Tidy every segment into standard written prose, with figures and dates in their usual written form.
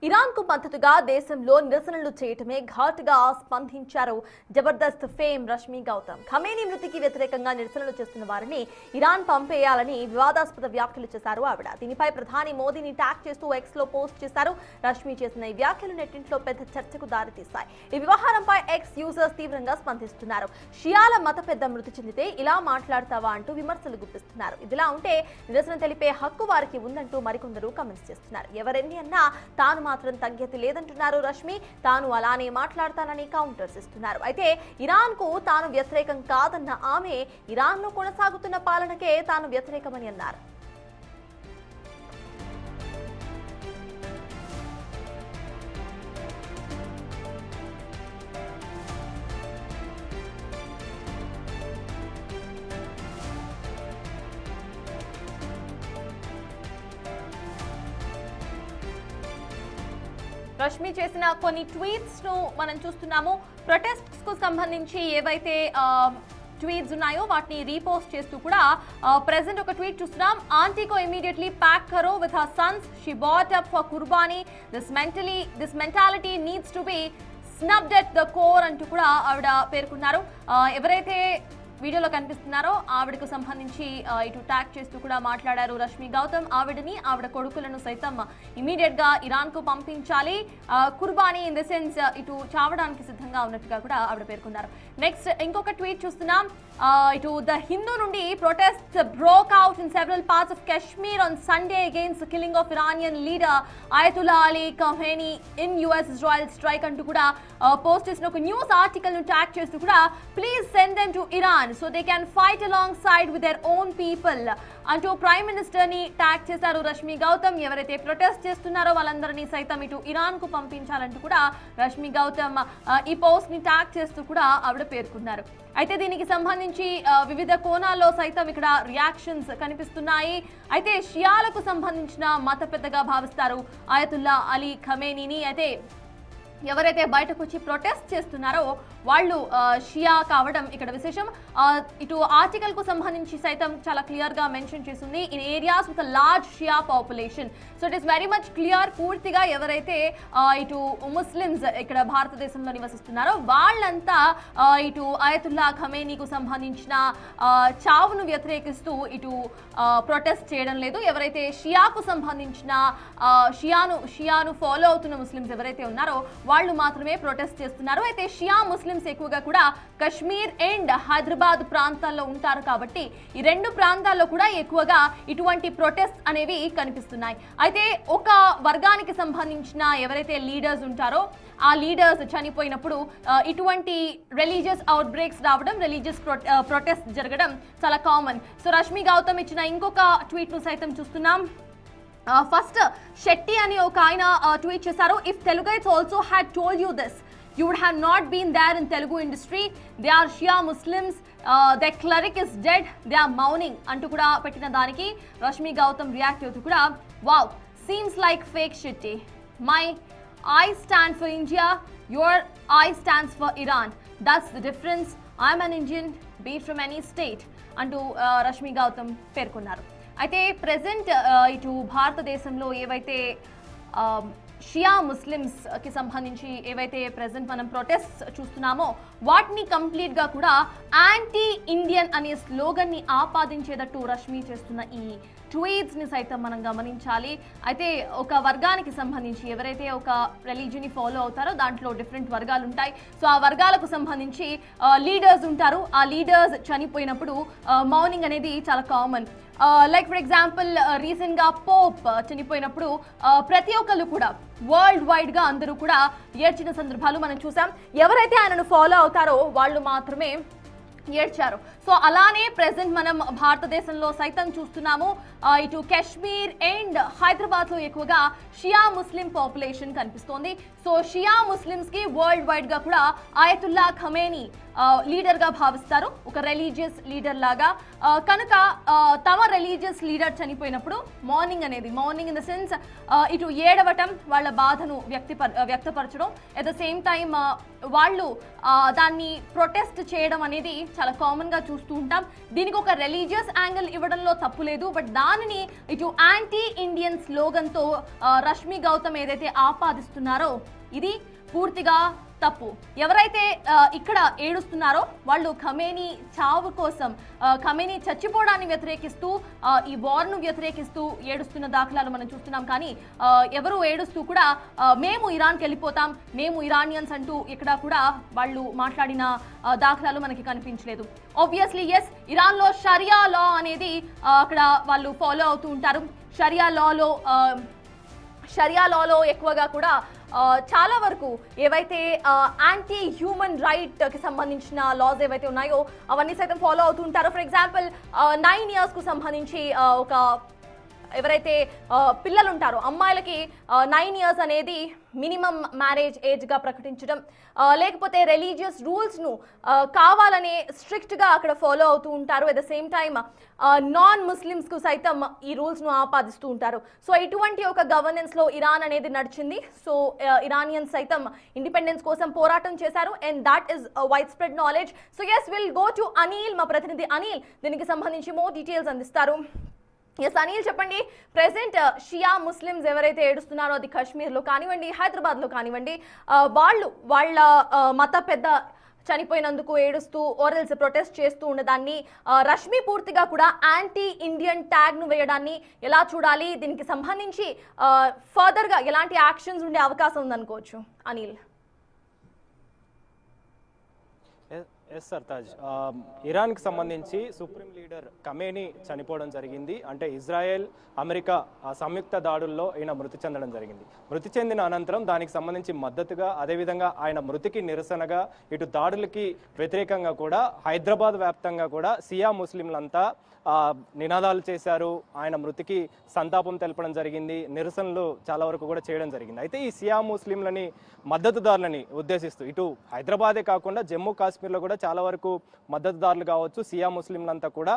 Iran కు మద్దతుగా దేశంలో నిరసనలు చేయటమే ఘాటుగా స్పందించారు జబర్దస్త్ ఫేమ్ రష్మి గౌతమ్. ఖమేనీ మృతికి వ్యతిరేకంగా నిరసనలు చేస్తున్న వారిని ఇరాన్ పంపేయాలని వివాదాస్పద వ్యాఖ్యలు చేశారు ఆవిడ. దీనిపై ప్రధాని మోదీని ట్యాగ్ చేస్తూ ఎక్స్ లో పోస్ట్ చేశారు. రష్మి చేసిన ఈ వ్యాఖ్యలు నెట్టింట్లో పెద్ద చర్చకు దారితీశాయి. ఈ వ్యవహారంపై ఎక్స్ యూజర్స్ తీవ్రంగా స్పందిస్తున్నారు. షియాల మత పెద్ద మృతి చెందితే ఇలా మాట్లాడతావా అంటూ విమర్శలు గుప్పిస్తున్నారు. ఇదిలా ఉంటే నిరసన తెలిపే హక్కు వారికి ఉందంటూ మరికొందరు కామెంట్స్ చేస్తున్నారు. ఎవరెన్ని అన్నా తాను మాత్రం తగ్గేది లేదంటున్నారు రష్మి. తాను అలానే మాట్లాడతానని కౌంటర్స్ ఇస్తున్నారు. అయితే ఇరాన్ కు తాను వ్యతిరేకం కాదన్న ఆమె ఇరాన్ లో కొనసాగుతున్న పాలనకే తాను వ్యతిరేకమని అన్నారు. రష్మి చేసిన కొన్ని ట్వీట్స్ ను మనం చూస్తున్నాము. ప్రొటెస్ట్స్ కు సంబంధించి ఏవైతే ట్వీట్స్ ఉన్నాయో వాటిని రీపోస్ట్ చేస్తూ కూడా ప్రెజెంట్ ఒక ట్వీట్ చూస్తున్నాం. ఆంటీ కో ఇమీడియట్లీ ప్యాక్ కరో with her sons, she bought up for కుర్బానీ, this mentality needs to be snubbed at the core అంటూ కూడా ఆవిడ పేర్కొన్నారు. ఎవరైతే వీడియోలో కనిపిస్తున్నారో ఆవిడకు సంబంధించి ఇటు ట్యాగ్ చేస్తూ కూడా మాట్లాడారు రష్మి గౌతమ్. ఆవిడ కొడుకులను సైతం ఇమీడియట్ గా ఇరాన్ కు పంపించాలి, కుర్బానీ ఇన్ ద సెన్స్ ఇటు చావడానికి సిద్ధంగా ఉన్నట్టుగా కూడా ఆవిడ పేర్కొన్నారు. నెక్స్ట్ ఇంకొక ట్వీట్ చూస్తున్నాం. ఇటు ద హిందూ నుండి protest broke out in several parts of Kashmir on Sunday against killing of Iranian leader Ayatollah Ali Khamenei in US Israel strike అంటూ కూడా పోస్ట్ చేసిన ఒక న్యూస్ ఆర్టికల్ ను ట్యాగ్ చేస్తూ కూడా please send them to Iran so they can fight alongside with their own people అంటూ prime minister ని tag చేశారు రష్మి గౌతమ్. ఎవరైతే ప్రొటెస్ట్ చేస్తున్నారో వాళ్ళందరినీ సైతం ఇటు ఇరాన్ కు పంపించాలంటూ కూడా రష్మి గౌతమ్ ఈ పోస్ట్ ని ట్యాగ్ చేస్తూ కూడా ఆవిడ పేర్కొన్నారు. అయితే దీనికి సంబంధించి వివిధ కోణాల్లో సైతం ఇక్కడ రియాక్షన్స్ కనిపిస్తున్నాయి. అయితే షియాలకు సంబంధించిన మత పెద్దగా భావిస్తారు అయతుల్లా అలీ ఖమేనీని. అయితే ఎవరైతే బయటకు వచ్చి ప్రొటెస్ట్ చేస్తున్నారో వాళ్ళు షియా కావడం ఇక్కడ విశేషం. ఇటు ఆర్టికల్ కు సంబంధించి సైతం చాలా క్లియర్ గా మెన్షన్ చేస్తుంది in areas with large Shia population. So it is very much clear. పూర్తిగా ఎవరైతే ఇటు ముస్లిమ్స్ ఇక్కడ భారతదేశంలో నివసిస్తున్నారో వాళ్ళంతా ఇటు అయతుల్లా ఖమేనీకు సంబంధించిన చావును వ్యతిరేకిస్తూ ఇటు ప్రొటెస్ట్ చేయడం లేదు. ఎవరైతే షియాకు సంబంధించిన షియాను ఫాలో అవుతున్న ముస్లిమ్స్ ఎవరైతే ఉన్నారో వాళ్ళు మాత్రమే ప్రొటెస్ట్ చేస్తున్నారు. అయితే షియా ముస్లిమ్స్ ఎక్కువగా కూడా కశ్మీర్ అండ్ హైదరాబాద్ ప్రాంతాల్లో ఉంటారు కాబట్టి ఈ రెండు ప్రాంతాల్లో కూడా ఎక్కువగా ఇటువంటి ప్రొటెస్ట్ అనేవి కనిపిస్తున్నాయి. అయితే ఒక వర్గానికి సంబంధించిన ఎవరైతే లీడర్స్ ఉంటారో ఆ లీడర్స్ చనిపోయినప్పుడు ఇటువంటి రిలీజియస్ అవుట్ బ్రేక్స్ రావడం, రిలీజియస్ ప్రొటెస్ట్ జరగడం చాలా కామన్. సో రష్మి గౌతమ్ ఇచ్చిన ఇంకొక ట్వీట్ ను సైతం చూస్తున్నాం. ఫస్ట్ షెట్టి అని ఒక ఆయన ట్వీట్ చేశారు. If Teluguites also had told you this you would have not been there in Telugu industry. They are Shia Muslims. Their cleric is dead. They are mourning అంటూ కూడా పెట్టిన దానికి రష్మి గౌతమ్ రియాక్ట్ అవుతూ కూడా wow, seems like fake Shetty. My I stand for India, your I stands for Iran. That's the difference. I'm an Indian, be it from any state అంటూ రష్మి గౌతమ్ పేర్కొన్నారు. అయితే present ఇటు భారతదేశంలో ఏవైతే షియా ముస్లిమ్స్ కి సంబంధించి ఏవైతే ప్రెజెంట్ మనం ప్రొటెస్ట్ చూస్తున్నామో వాటిని కంప్లీట్ గా కూడా యాంటీ ఇండియన్ అనే స్లోగన్ ని ఆపాదించేటట్టు రష్మి చేస్తున్న ఈ ట్వీట్స్ ని సైతం మనం గమనించాలి. అయితే ఒక వర్గానికి సంబంధించి ఎవరైతే ఒక రిలీజియన్ ని ఫాలో అవుతారో దాంట్లో డిఫరెంట్ వర్గాలు ఉంటాయి. సో ఆ వర్గాలకు సంబంధించి లీడర్స్ ఉంటారు. ఆ లీడర్స్ చనిపోయినప్పుడు మౌనింగ్ అనేది చాలా common. Like for example recent గా పోప్ చనిపోయినప్పుడు ప్రతి ఒక్కళ్ళు కూడా వరల్డ్ వైడ్ గా అందరూ కూడా ఏడ్చిన సందర్భాలు మనం చూసాం. ఎవరైతే ఆయనను ఫాలో అవుతారో వాళ్ళు మాత్రమే ఏడ్చారు. సో అలానే ప్రెసెంట్ మనం భారతదేశంలో సైతం చూస్తున్నాము. ఇటు కశ్మీర్ అండ్ హైదరాబాద్ లో ఎక్కువగా షియా ముస్లిం పాపులేషన్ కనిపిస్తోంది. సో షియా ముస్లిమ్స్ కి వరల్డ్ వైడ్ గా కూడా అయతుల్లా ఖమేనీ లీడర్ గా భావిస్తారు, ఒక రిలీజియస్ లీడర్ లాగా. కనుక తమ రిలీజియస్ లీడర్ చనిపోయినప్పుడు మార్నింగ్ ఇన్ ద సెన్స్ ఇటు ఏడవటం, వాళ్ళ బాధను వ్యక్తపరచడం, అట్ ద సేమ్ టైం వాళ్ళు దాన్ని ప్రొటెస్ట్ చేయడం అనేది చాలా కామన్ గా చూస్తూ ఉంటాం. దీనికి ఒక రిలీజియస్ యాంగిల్ ఇవ్వడంలో తప్పు లేదు, బట్ దానిని ఇటు యాంటీ ఇండియన్ స్లోగన్ తో రష్మి గౌతమ్ ఏదైతే ఆపాదిస్తున్నారో ఇది పూర్తిగా తప్పు. ఎవరైతే ఇక్కడ ఏడుస్తున్నారో వాళ్ళు ఖమేనీ చావు కోసం, ఖమేనీ చచ్చిపోవడాన్ని వ్యతిరేకిస్తూ, ఈ వార్ను వ్యతిరేకిస్తూ ఏడుస్తున్న దాఖలాలు మనం చూస్తున్నాం. కానీ ఎవరు ఏడుస్తూ కూడా మేము ఇరాన్కి వెళ్ళిపోతాం, మేము ఇరానియన్స్ అంటూ ఇక్కడ కూడా వాళ్ళు మాట్లాడిన దాఖలాలు మనకి కనిపించలేదు. ఆబ్వియస్లీ ఎస్, ఇరాన్లో షరియా లా అనేది అక్కడ వాళ్ళు ఫాలో అవుతూ ఉంటారు. షరియా లాలో ఎక్కువగా కూడా చాలా వరకు ఏవైతే యాంటీ హ్యూమన్ రైట్కి సంబంధించిన లాస్ ఏవైతే ఉన్నాయో అవన్నీ సైతం ఫాలో అవుతూ ఉంటారు. ఫర్ ఎగ్జాంపుల్ 9 yearsకు సంబంధించి ఒక ఎవరైతే పిల్లలు ఉంటారో అమ్మాయిలకి 9 years అనేది మినిమం మ్యారేజ్ ఏజ్గా ప్రకటించడం, లేకపోతే రిలీజియస్ రూల్స్ను కావాలనే స్ట్రిక్ట్గా అక్కడ ఫాలో అవుతూ ఉంటారు. At the same time non ముస్లిమ్స్కు సైతం ఈ రూల్స్ను ఆపాదిస్తూ ఉంటారు. సో ఇటువంటి ఒక గవర్నెన్స్లో ఇరాన్ అనేది నడిచింది. సో ఇరానియన్స్ సైతం ఇండిపెండెన్స్ కోసం పోరాటం చేశారు, and that is wide spread knowledge. So yes, will go to Anil, మా ప్రతినిధి అనిల్ దీనికి సంబంధించి మోర్ డీటెయిల్స్ అందిస్తారు. ఎస్ అనిల్, చెప్పండి, ప్రెసెంట్ షియా ముస్లిమ్స్ ఎవరైతే ఏడుస్తున్నారో అది కాశ్మీర్లో కానివ్వండి, హైదరాబాద్లో కానివ్వండి, వాళ్ళ మత పెద్ద చనిపోయినందుకు ఏడుస్తూ ఆర్ఎల్స్ ప్రొటెస్ట్ చేస్తూ ఉన్నదాన్ని రష్మి పూర్తిగా కూడా యాంటీ ఇండియన్ ట్యాగ్ను వేయడాన్ని ఎలా చూడాలి? దీనికి సంబంధించి ఫర్దర్గా ఎలాంటి యాక్షన్స్ ఉండే అవకాశం ఉందనుకోవచ్చు అనిల్? ఎస్ సర్తాజ్, ఇరాన్కి సంబంధించి సుప్రీం లీడర్ ఖమేనీ చనిపోవడం జరిగింది. అంటే ఇజ్రాయెల్ అమెరికా సంయుక్త దాడుల్లో ఈయన మృతి చెందడం జరిగింది. మృతి చెందిన అనంతరం దానికి సంబంధించి మద్దతుగా, అదేవిధంగా ఆయన మృతికి నిరసనగా, ఇటు దాడులకి వ్యతిరేకంగా కూడా హైదరాబాద్ వ్యాప్తంగా కూడా సియా ముస్లింలంతా నినాదాలు చేశారు. ఆయన మృతికి సంతాపం తెలపడం జరిగింది. నిరసనలు చాలా వరకు కూడా చేయడం జరిగింది. అయితే ఈ సియా ముస్లింలని, మద్దతుదారులని ఉద్దేశిస్తూ ఇటు హైదరాబాదే కాకుండా జమ్మూ కాశ్మీర్లో కూడా చాలా వరకు మద్దతుదారులు కావచ్చు, సియా ముస్లింలంతా కూడా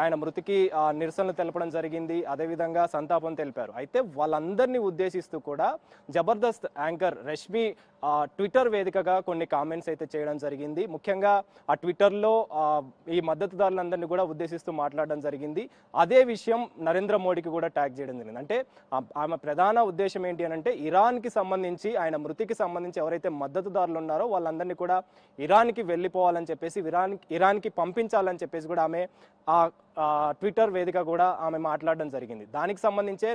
ఆయన మృతికి నిరసనలు తెలపడం జరిగింది. అదేవిధంగా సంతాపం తెలిపారు. అయితే వాళ్ళందరినీ ఉద్దేశిస్తూ కూడా జబర్దస్త్ యాంకర్ రష్మి ట్విట్టర్ వేదికగా కొన్ని కామెంట్స్ అయితే చేయడం జరిగింది. ముఖ్యంగా ఆ ట్విట్టర్లో ఈ మద్దతుదారులందరినీ కూడా ఉద్దేశిస్తూ మాట్లాడడం జరిగింది. అదే విషయం నరేంద్ర మోడీకి కూడా ట్యాగ్ చేయడం జరిగింది. అంటే ఆమె ప్రధాన ఉద్దేశం ఏంటి అని అంటే, ఇరాన్కి సంబంధించి, ఆయన మృతికి సంబంధించి ఎవరైతే మద్దతుదారులు ఉన్నారో వాళ్ళందరినీ కూడా ఇరాన్కి వెళ్ళిపోవాలని చెప్పేసి, ఇరాన్కి పంపించాలని చెప్పేసి కూడా ఆమె ట్విట్టర్ వేదిక కూడా ఆమె మాట్లాడడం జరిగింది. దానికి సంబంధించే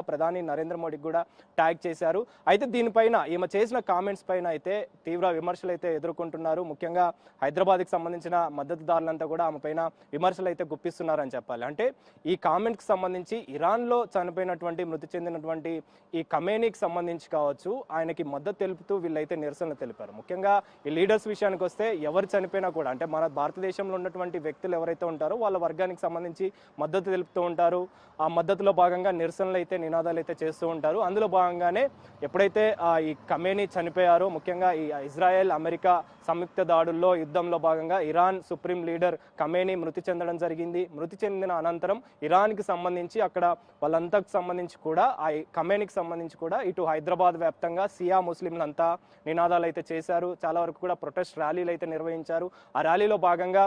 ప్రధాని నరేంద్ర మోడీకి కూడా ట్యాగ్ చేశారు. అయితే దీనిపైన ఈమె చేసిన కామెంట్స్ పైన అయితే తీవ్ర విమర్శలు అయితే ఎదుర్కొంటున్నారు. ముఖ్యంగా హైదరాబాద్కి సంబంధించిన మద్దతుదారులంతా కూడా ఆమె పైన విమర్శలు అయితే గుప్పిస్తున్నారని చెప్పాలి. అంటే ఈ కామెంట్కి సంబంధించి ఇరాన్లో మృతి చెందినటువంటి ఈ ఖమేనీకి సంబంధించి కావచ్చు, ఆయనకి మద్దతు తెలుపుతూ వీళ్ళైతే నిరసనలు తెలిపారు. ముఖ్యంగా ఈ లీడర్స్ విషయానికి వస్తే ఎవరు చనిపోయినా కూడా, అంటే మన భారతదేశంలో ఉన్నటువంటి వ్యక్తులు ఎవరైతే ఉంటారో వాళ్ళ వర్గానికి సంబంధించి మద్దతు తెలుపుతూ ఉంటారు. ఆ మద్దతులో భాగంగా నినాదాలు అయితే చేస్తూ ఉంటారు. అందులో భాగంగానే ఎప్పుడైతే ఈ ఖమేనీ చనిపోయారో, ముఖ్యంగా ఈ ఇజ్రాయెల్ అమెరికా సంయుక్త దాడుల్లో యుద్ధంలో భాగంగా ఇరాన్ సుప్రీం లీడర్ ఖమేనీ మృతి చెందడం జరిగింది. మృతి చెందిన అనంతరం ఇరాన్కి సంబంధించి అక్కడ వాళ్ళంతకు సంబంధించి కూడా, ఆ ఖమేనీకి సంబంధించి కూడా ఇటు హైదరాబాద్ వ్యాప్తంగా సియా ముస్లింలంతా నినాదాలు అయితే చేశారు. చాలా వరకు కూడా ప్రొటెస్ట్ ర్యాలీలు అయితే నిర్వహించారు. ఆ ర్యాలీలో భాగంగా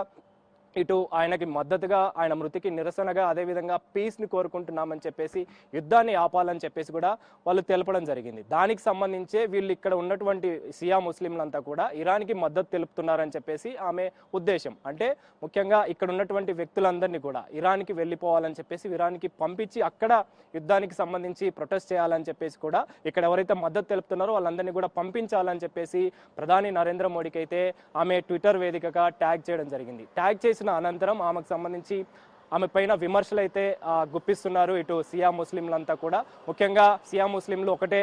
ఇటు ఆయనకి మద్దతుగా, ఆయన మృతికి నిరసనగా, అదేవిధంగా పీస్ని కోరుకుంటున్నామని చెప్పేసి, యుద్ధాన్ని ఆపాలని చెప్పేసి కూడా వాళ్ళు తెలపడం జరిగింది. దానికి సంబంధించే వీళ్ళు ఇక్కడ ఉన్నటువంటి సియా ముస్లింలంతా కూడా ఇరాన్కి మద్దతు తెలుపుతున్నారని చెప్పేసి ఆమె ఉద్దేశం. అంటే ముఖ్యంగా ఇక్కడ ఉన్నటువంటి వ్యక్తులందరినీ కూడా ఇరాన్కి వెళ్ళిపోవాలని చెప్పేసి, ఇరాన్కి పంపించి అక్కడ యుద్ధానికి సంబంధించి ప్రొటెస్ట్ చేయాలని చెప్పేసి కూడా, ఇక్కడ ఎవరైతే మద్దతు తెలుపుతున్నారో వాళ్ళందరినీ కూడా పంపించాలని చెప్పేసి ప్రధాని నరేంద్ర మోడీకి అయితే ఆమె ట్విట్టర్ వేదికగా ట్యాగ్ చేయడం జరిగింది. ట్యాగ్ చేసిన అనంతరం ఆమెకు సంబంధించి ఆమె పైన విమర్శలు అయితే గుప్పిస్తున్నారు ఇటు సియా ముస్లింలంతా కూడా. ముఖ్యంగా సియా ముస్లింలు ఒకటే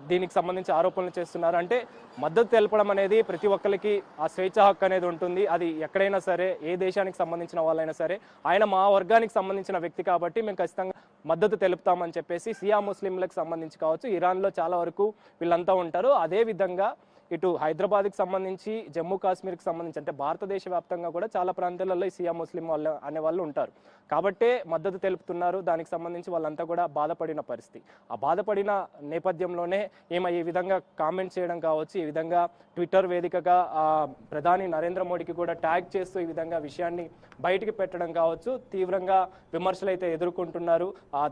దీనికి సంబంధించి ఆరోపణలు చేస్తున్నారు. అంటే మద్దతు తెలపడం అనేది ప్రతి ఒక్కరికి ఆ స్వేచ్ఛ హక్కు అనేది ఉంటుంది. అది ఎక్కడైనా సరే, ఏ దేశానికి సంబంధించిన వాళ్ళైనా సరే, ఆయన మా వర్గానికి సంబంధించిన వ్యక్తి కాబట్టి మేము ఖచ్చితంగా మద్దతు తెలుపుతామని చెప్పేసి సియా ముస్లింలకు సంబంధించి కావచ్చు, ఇరాన్లో చాలా వరకు వీళ్ళంతా ఉంటారు. అదేవిధంగా ఇటు హైదరాబాద్కి సంబంధించి జమ్మూ కాశ్మీర్కి సంబంధించి అంటే భారతదేశ వ్యాప్తంగా కూడా చాలా ప్రాంతాలలో ఈ షియా ముస్లిం వాళ్ళు అనే వాళ్ళు ఉంటారు కాబట్టే మద్దతు తెలుపుతున్నారు. దానికి సంబంధించి వాళ్ళంతా కూడా బాధపడిన పరిస్థితి. ఆ బాధపడిన నేపథ్యంలోనే ఈ విధంగా కామెంట్ చేయడం కావచ్చు, ఈ విధంగా ట్విట్టర్ వేదికగా ప్రధాని నరేంద్ర మోడీకి కూడా ట్యాగ్ చేస్తూ ఈ విధంగా విషయాన్ని బయటికి పెట్టడం కావచ్చు, తీవ్రంగా విమర్శలు అయితే ఎదుర్కొంటున్నారు.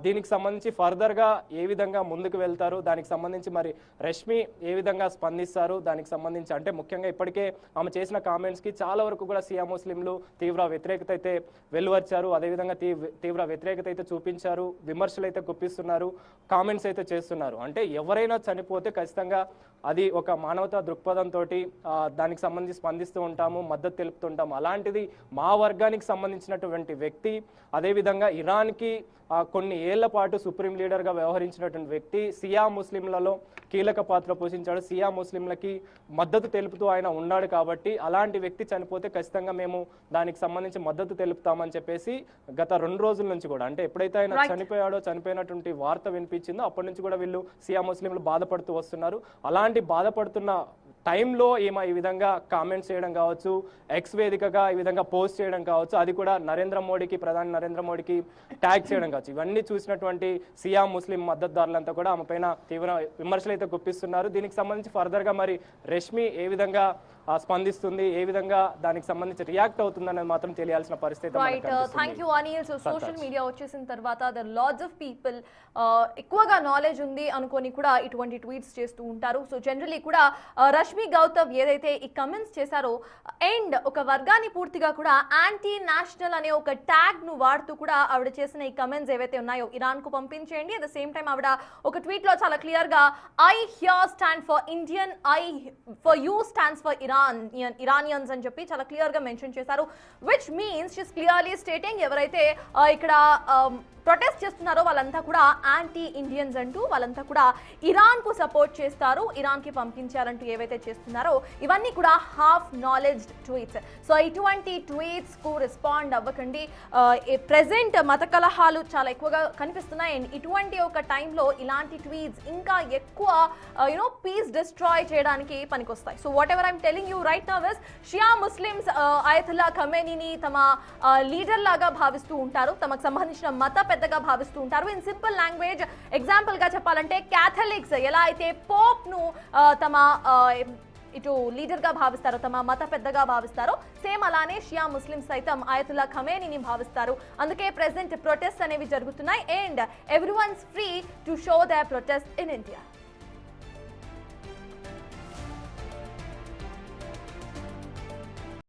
దీనికి సంబంధించి ఫర్దర్గా ఏ విధంగా ముందుకు వెళ్తారు, దానికి సంబంధించి మరి రష్మి ఏ విధంగా స్పందిస్తారు, దానికి సంబంధించి అంటే ముఖ్యంగా ఇప్పటికే ఆమె చేసిన కామెంట్స్కి చాలా వరకు కూడా షియా ముస్లింలు తీవ్ర వ్యతిరేకత అయితే వెలువచ్చారు. అదేవిధంగా తీవ్ర వ్యతిరేకత అయితే చూపించారు, విమర్శలు అయితే గుప్పిస్తున్నారు, కామెంట్స్ అయితే చేస్తున్నారు. అంటే ఎవరైనా చనిపోతే ఖచ్చితంగా అది ఒక మానవతా దృక్పథంతో దానికి సంబంధించి స్పందిస్తూ ఉంటాము, మద్దతు తెలుపుతుంటాము. అలాంటిది మా వర్గానికి సంబంధించినటువంటి వ్యక్తి, అదేవిధంగా ఇరాన్కి కొన్ని ఏళ్ల పాటు సుప్రీం లీడర్గా వ్యవహరించినటువంటి వ్యక్తి, షియా ముస్లింలలో కీలక పాత్ర పోషించాడు, షియా ముస్లింలకి మద్దతు తెలుపుతూ ఆయన ఉన్నాడు. కాబట్టి అలాంటి వ్యక్తి చనిపోతే ఖచ్చితంగా మేము దానికి సంబంధించి మద్దతు తెలుపుతామని చెప్పేసి గత 2 రోజుల నుంచి కూడా అంటే ఎప్పుడైతే ఆయన చనిపోయినటువంటి వార్త వినిపించిందో అప్పటి నుంచి కూడా వీళ్ళు షియా ముస్లింలు బాధపడుతూ వస్తున్నారు. అలాంటి బాధపడుతున్న టైంలో ఈ విధంగా కామెంట్స్ చేయడం కావచ్చు, ఎక్స్ వేదికగా ఈ విధంగా పోస్ట్ చేయడం కావచ్చు, అది కూడా ప్రధాని నరేంద్ర మోడీకి ట్యాగ్ చేయడం కావచ్చు, ఇవన్నీ చూసినటువంటి షియా ముస్లిం మద్దతుదారులంతా కూడా ఆమె పైన తీవ్ర విమర్శలు అయితే గుప్పిస్తున్నారు. దీనికి సంబంధించి ఫర్దర్గా మరి రష్మి ఏ విధంగా స్పందిస్తుంది, ఏ విధంగా దానికి సంబంధించి రియాక్ట్ అవుతుంది అనేది మాత్రం తెలియాల్సిన పరిస్థితి. Thank you Anil. So social media వచ్చేసిన తర్వాత ద లాట్స్ ఆఫ్ పీపుల్ ఎక్కువగా నాలెడ్జ్ ఉంది అనుకొని కూడా ఇటువంటి ట్వీట్స్ చేస్తూ ఉంటారు. సో జనరలీ కూడా రష్మి గౌతమ్ ఏదైతే ఈ కమెంట్స్ చేశారో అండ్ ఒక వర్గాన్ని పూర్తిగా కూడా యాంటీ నేషనల్ అనే ఒక ట్యాగ్ ను వాడుతూ కూడా ఆవిడ చేసిన ఈ కమెంట్స్ ఏవైతే ఉన్నాయో ఇరాన్ కు పంపించేయండి. అట్ ద సేమ్ టైం ఆవిడ ఒక ట్వీట్ లో చాలా క్లియర్ గా I here stand for Indian, I for you stands for Iranians అని చెప్పి చాలా క్లియర్ గా మెన్షన్ చేశారు. Which means she's clearly stating ఎవరైతే ఇక్కడ ప్రొటెస్ట్ చేస్తున్నారో వాళ్ళంతా కూడా యాంటీ ఇండియన్స్ అంటూ వాళ్ళంతా కూడా ఇరాన్ కు సపోర్ట్ చేస్తారు, ఇరాన్ కి పంపించారంటూ ఏవైతే చేస్తున్నారో ఇవన్నీ కూడా హాఫ్ నాలెడ్జ్డ్ ట్వీట్స్. సో ఇటువంటి ట్వీట్స్ కు రెస్పాండ్ అవ్వకండి. ప్రెసెంట్ మత కలహాలు చాలా ఎక్కువగా కనిపిస్తున్నాయి అండ్ ఇటువంటి ఒక టైంలో ఇలాంటి ట్వీట్స్ ఇంకా ఎక్కువ పీస్ డిస్ట్రాయ్ చేయడానికి పనికొస్తాయి. So what I'm telling you right now is షియా ముస్లిమ్స్ ఆయతుల్లా ఖమేనీని తమ లీడర్ లాగా భావిస్తూ ఉంటారు, తమకు సంబంధించిన మత పెద్దగా భావిస్తూ ఉంటారు. ఇన్ సింపుల్ లాంగ్వేజ్ ఎగ్జాంపుల్ గా చెప్పాలంటే క్యాథలిక్స్ ఎలా అయితే పోప్ ను తమ ఇటు లీడర్ గా భావిస్తారో, తమ మత పెద్దగా భావిస్తారో, సేమ్ అలానే షియా ముస్లిమ్స్ సైతం ఆయతుల్లా ఖమేనీని భావిస్తారు. అందుకే ప్రెసెంట్ ప్రొటెస్ట్ అనేవి జరుగుతున్నాయి and everyone's free to show their protest in India.